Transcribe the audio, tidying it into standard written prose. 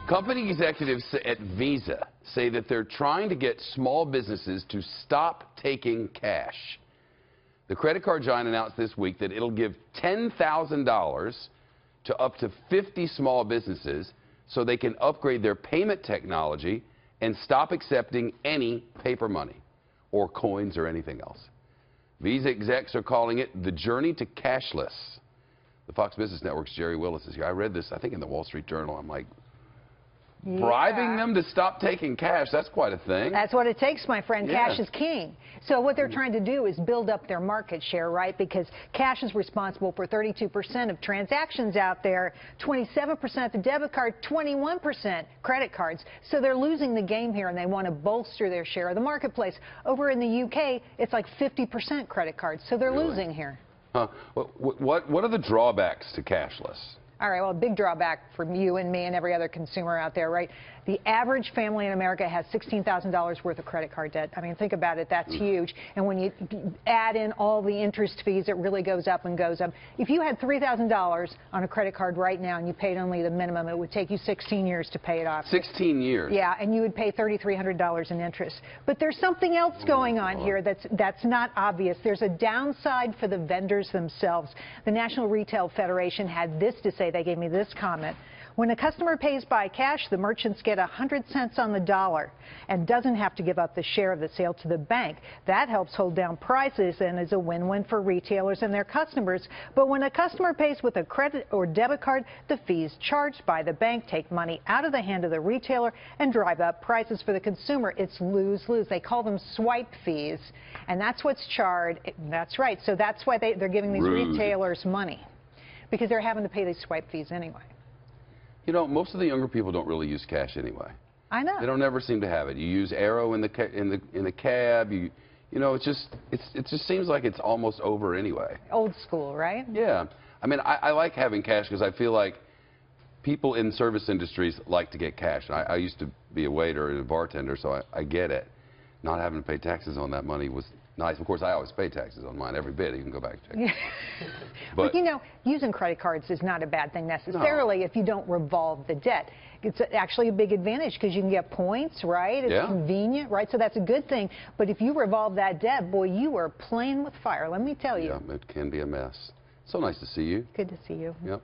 Company executives at Visa say that they're trying to get small businesses to stop taking cash. The credit card giant announced this week that it'll give $10,000 to up to 50 small businesses so they can upgrade their payment technology and stop accepting any paper money or coins or anything else. Visa execs are calling it the journey to cashless. The Fox Business Network's Gerri Willis is here. I read this, I think, in the Wall Street Journal. I'm like, bribing them to stop taking cash, that's quite a thing. That's what it takes, my friend. Yeah. Cash is king. So what they're trying to do is build up their market share, right? Because cash is responsible for 32% of transactions out there, 27% the debit card, 21% credit cards. So they're losing the game here, and they want to bolster their share of the marketplace. Over in the UK, it's like 50% credit cards. So they're losing here. What are the drawbacks to cashless? All right, well, a big drawback for you and me and every other consumer out there, right? The average family in America has $16,000 worth of credit card debt. I mean, think about it. That's huge. And when you add in all the interest fees, it really goes up and goes up. If you had $3,000 on a credit card right now and you paid only the minimum, it would take you 16 years to pay it off. 16 years? Yeah, and you would pay $3,300 in interest. But there's something else going on here that's not obvious. There's a downside for the vendors themselves. The National Retail Federation had this to say. They gave me this comment. When a customer pays by cash, the merchants get 100 cents on the dollar and doesn't have to give up the share of the sale to the bank. That helps hold down prices and is a win-win for retailers and their customers. But when a customer pays with a credit or debit card, the fees charged by the bank take money out of the hand of the retailer and drive up prices for the consumer. It's lose-lose. They call them swipe fees, and that's what's charged. That's right. So that's why they're giving these retailers money, because they're having to pay these swipe fees anyway. You know, most of the younger people don't really use cash anyway. I know. They don't ever seem to have it. You use Arrow in the cab. You know, it just seems like it's almost over anyway. Old school, right? Yeah. I mean, I like having cash because I feel like people in service industries like to get cash. I used to be a waiter and a bartender, so I get it. Not having to pay taxes on that money was nice. Of course, I always pay taxes on mine every bit. You can go back and check. But you know, using credit cards is not a bad thing necessarily if you don't revolve the debt. It's actually a big advantage because you can get points, right? It's convenient, right? So that's a good thing. But if you revolve that debt, boy, you are playing with fire, let me tell you. Yeah, it can be a mess. So nice to see you. Good to see you. Yep.